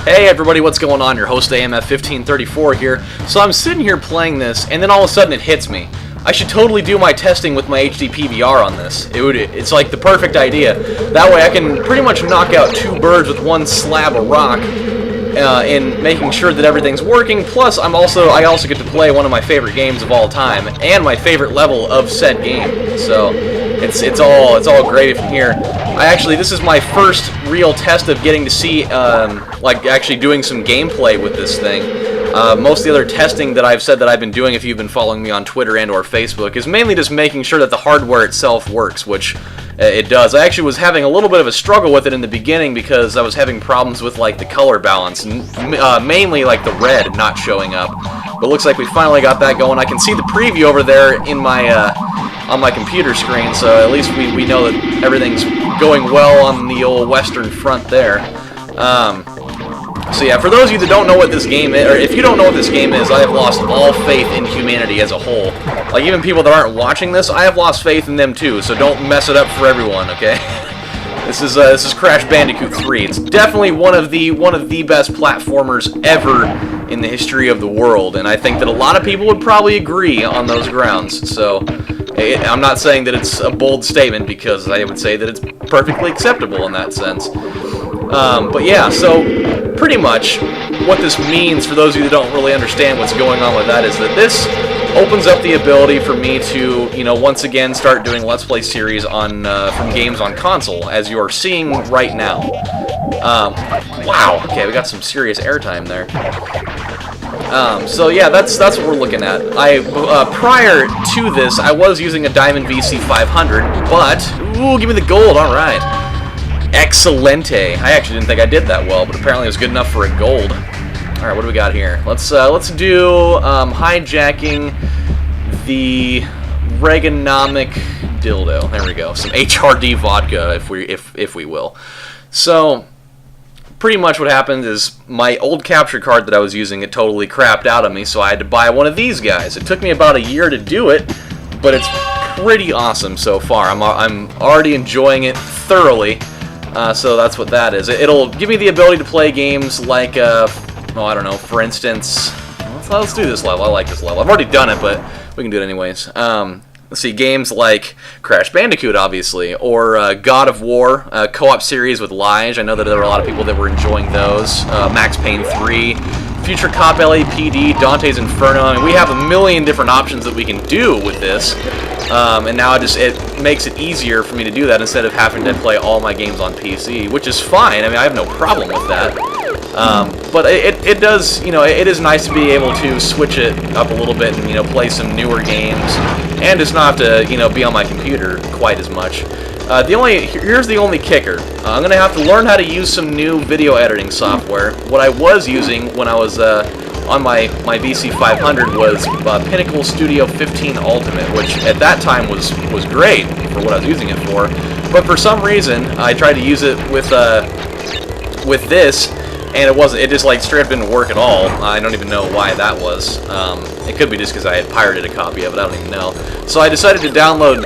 Hey everybody, what's going on? Your host AMF1534 here. So I'm sitting here playing this, and then all of a sudden it hits me. I should totally do my testing with my HD PVR on this. It's like the perfect idea. That way I can pretty much knock out two birds with one slab of rock in making sure that everything's working. Plus, I also get to play one of my favorite games of all time and my favorite level of said game. So it's all great from here. This is my first real test of getting to see like actually doing some gameplay with this thing. Most of the other testing that I've said that I've been doing, if you've been following me on Twitter and or Facebook, is mainly just making sure that the hardware itself works, which it does. I actually was having a little bit of a struggle with it in the beginning because I was having problems with like the color balance, mainly like the red not showing up. But it looks like we finally got that going. I can see the preview over there in my on my computer screen, so at least we know that everything's going well on the old Western Front there. So yeah, for those of you that don't know what this game is, or if you don't know what this game is, I have lost all faith in humanity as a whole. Like, even people that aren't watching this, I have lost faith in them too, so don't mess it up for everyone, okay? This is Crash Bandicoot 3. It's definitely one of the best platformers ever in the history of the world, and I think that a lot of people would probably agree on those grounds. So I'm not saying that it's a bold statement, because I would say that it's perfectly acceptable in that sense. But yeah, so pretty much what this means for those of you that don't really understand what's going on with that is that this opens up the ability for me to, once again start doing Let's Play series on from games on console, as you are seeing right now. Wow, okay, we got some serious airtime there. So yeah, that's what we're looking at. Prior to this, I was using a Diamond VC500, but ooh, give me the gold. All right. Excelente. I actually didn't think I did that well, but apparently it was good enough for a gold. Alright, what do we got here? Let's do hijacking the Reaganomic dildo. There we go. Some HRD vodka, if we will. So pretty much what happened is my old capture card that I was using, it totally crapped out on me, so I had to buy one of these guys. It took me about a year to do it, but it's pretty awesome so far. I'm already enjoying it thoroughly. So that's what that is. It'll give me the ability to play games like, I don't know, for instance, let's do this level. I like this level. I've already done it, but we can do it anyways. Let's see, games like Crash Bandicoot, obviously, or God of War, co-op series with Lige. I know that there were a lot of people that were enjoying those. Max Payne 3, Future Cop LAPD, Dante's Inferno. I mean, we have a million different options that we can do with this. And now it makes it easier for me to do that instead of having to play all my games on PC, which is fine. I mean, I have no problem with that. But it does, it is nice to be able to switch it up a little bit and, play some newer games, and just not have to, be on my computer quite as much. Here's the only kicker. I'm going to have to learn how to use some new video editing software. What I was using when I was on my VC500 was Pinnacle Studio 15 Ultimate, which at that time was great for what I was using it for. But for some reason, I tried to use it with this, and it just like straight up didn't work at all. I don't even know why that was. It could be just because I had pirated a copy of it, I don't even know. So I decided to download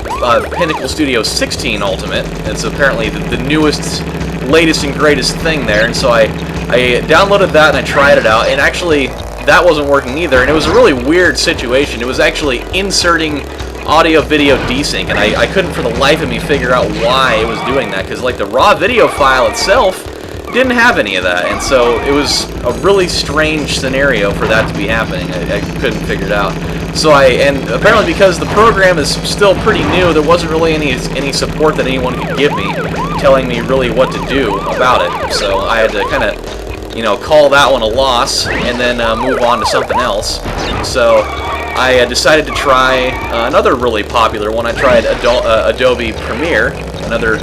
Pinnacle Studio 16 Ultimate. It's apparently the newest, latest and greatest thing there, and so I downloaded that and I tried it out, and actually that wasn't working either, and it was a really weird situation. It was actually inserting audio-video desync, and I couldn't for the life of me figure out why it was doing that, because like the raw video file itself didn't have any of that, and so it was a really strange scenario for that to be happening. I couldn't figure it out. So and apparently because the program is still pretty new, there wasn't really any support that anyone could give me, telling me really what to do about it. So I had to kind of, call that one a loss, and then move on to something else. So I decided to try another really popular one. I tried Adobe Premiere, another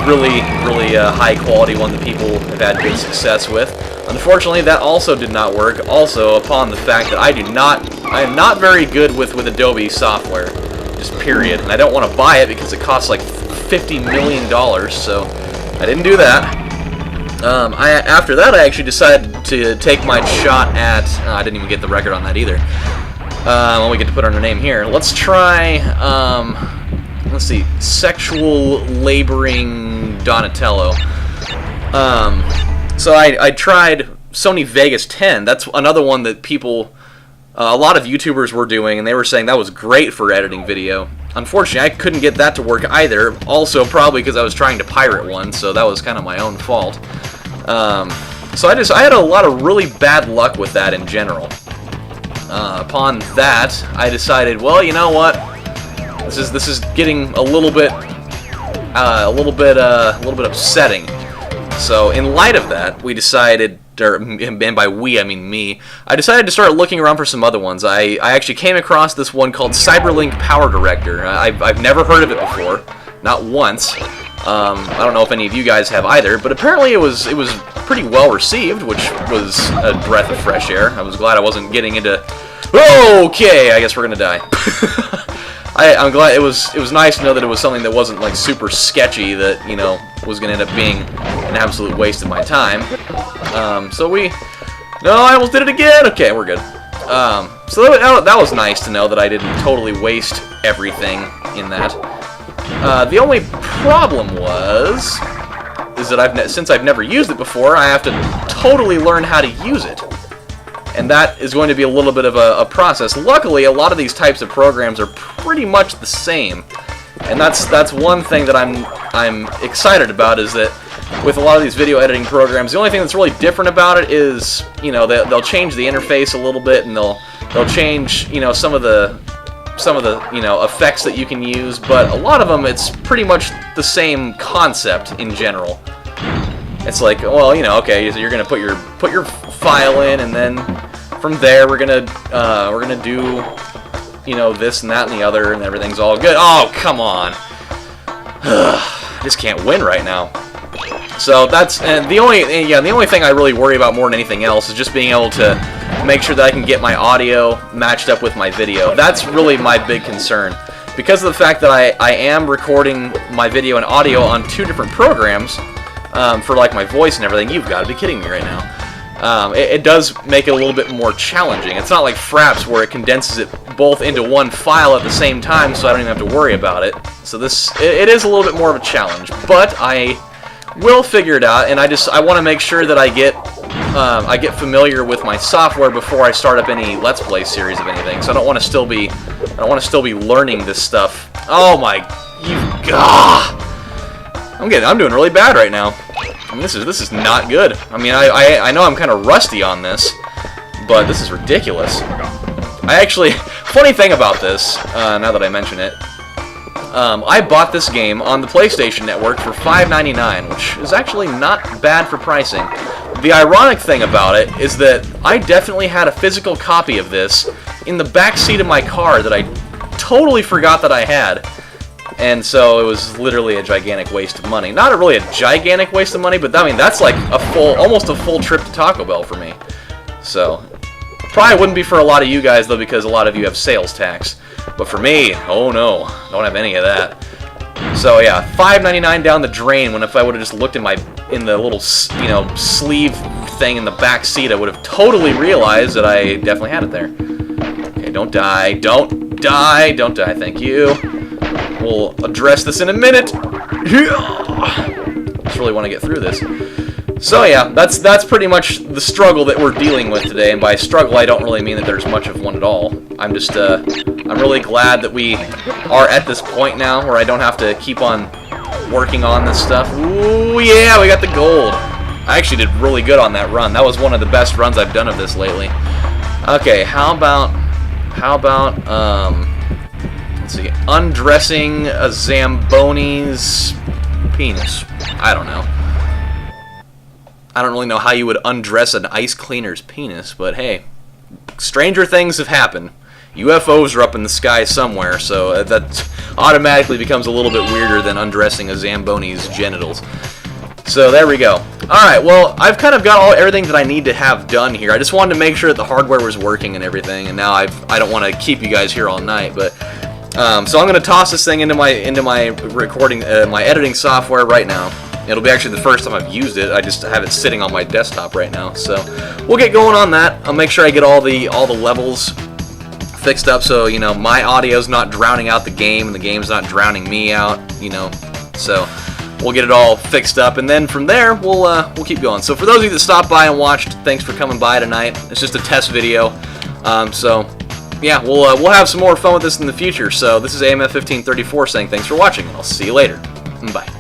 really high quality one that people have had good success with. Unfortunately, that also did not work, also upon the fact that I am not very good with Adobe software, just period. And I don't want to buy it because it costs like $50 million, so I didn't do that. After that, I actually decided to take my shot at, I didn't even get the record on that either. Well, we get to put on her name here. Let's try, let's see, Sexual Laboring Donatello. So I tried Sony Vegas 10. That's another one that people, a lot of YouTubers were doing, and they were saying that was great for editing video. Unfortunately, I couldn't get that to work either. Also, probably because I was trying to pirate one, so that was kind of my own fault. So I had a lot of really bad luck with that in general. Upon that, I decided, well, you know what? This is getting a little bit upsetting. So in light of that, we decided, and by we I mean me, I decided to start looking around for some other ones. I actually came across this one called Cyberlink Power Director. I've never heard of it before, not once. I don't know if any of you guys have either, but apparently it was pretty well received, which was a breath of fresh air. I was glad I wasn't getting into. Okay, I guess we're gonna die. I'm glad it was nice to know that it was something that wasn't like super sketchy that, you know, was gonna end up being an absolute waste of my time. No, I almost did it again. Okay, we're good. So that was nice to know that I didn't totally waste everything in that. The only problem is that since I've never used it before, I have to totally learn how to use it. And that is going to be a little bit of a process. Luckily, a lot of these types of programs are pretty much the same. And that's one thing that I'm excited about, is that with a lot of these video editing programs, the only thing that's really different about it is, you know, they'll change the interface a little bit, and they'll change, you know, some of the you know, effects that you can use, but a lot of them, it's pretty much the same concept in general. It's like, well, you know, okay, so you're gonna put your file in, and then from there we're gonna do, you know, this and that and the other, and everything's all good. Oh, come on! I just can't win right now. So that's the only thing I really worry about more than anything else is just being able to make sure that I can get my audio matched up with my video. That's really my big concern. Because of the fact that I am recording my video and audio on 2 different programs, for like my voice and everything, you've got to be kidding me right now. It does make it a little bit more challenging. It's not like Fraps where it condenses it both into one file at the same time, so I don't even have to worry about it. So it is a little bit more of a challenge, but I will figure it out, and I want to make sure that I get familiar with my software before I start up any Let's Play series of anything. So I don't want to still be learning this stuff. Oh my, I'm doing really bad right now. I mean, this is not good. I mean, I know I'm kind of rusty on this, but this is ridiculous. Funny thing about this, now that I mention it, I bought this game on the PlayStation Network for $5.99, which is actually not bad for pricing. The ironic thing about it is that I definitely had a physical copy of this in the back seat of my car that I totally forgot that I had. And so it was literally a gigantic waste of money. Not really a gigantic waste of money, but I mean, that's like almost a full trip to Taco Bell for me. So, probably wouldn't be for a lot of you guys, though, because a lot of you have sales tax. But for me, oh no, don't have any of that. So yeah, $5.99 down the drain, when if I would have just looked in the little, you know, sleeve thing in the back seat, I would have totally realized that I definitely had it there. Okay, don't die, don't die, don't die, thank you. We'll address this in a minute. Just really want to get through this. So yeah, that's pretty much the struggle that we're dealing with today, and by struggle I don't really mean that there's much of one at all. I'm just I'm really glad that we are at this point now where I don't have to keep on working on this stuff. Ooh yeah, we got the gold. I actually did really good on that run. That was one of the best runs I've done of this lately. Okay, how about let's see, undressing a Zamboni's penis. I don't know. I don't really know how you would undress an ice cleaner's penis, but hey, stranger things have happened. UFOs are up in the sky somewhere, so that automatically becomes a little bit weirder than undressing a Zamboni's genitals. So there we go. Alright, well, I've kind of got everything that I need to have done here. I just wanted to make sure that the hardware was working and everything, and now I don't want to keep you guys here all night, but so I'm going to toss this thing into my recording, my editing software right now. It'll be actually the first time I've used it. I just have it sitting on my desktop right now. So we'll get going on that. I'll make sure I get all the levels fixed up, so you know my audio's not drowning out the game and the game's not drowning me out. You know, so we'll get it all fixed up, and then from there we'll keep going. So for those of you that stopped by and watched, thanks for coming by tonight. It's just a test video. So yeah, we'll have some more fun with this in the future. So this is AMF 1534 saying thanks for watching, and I'll see you later. Bye.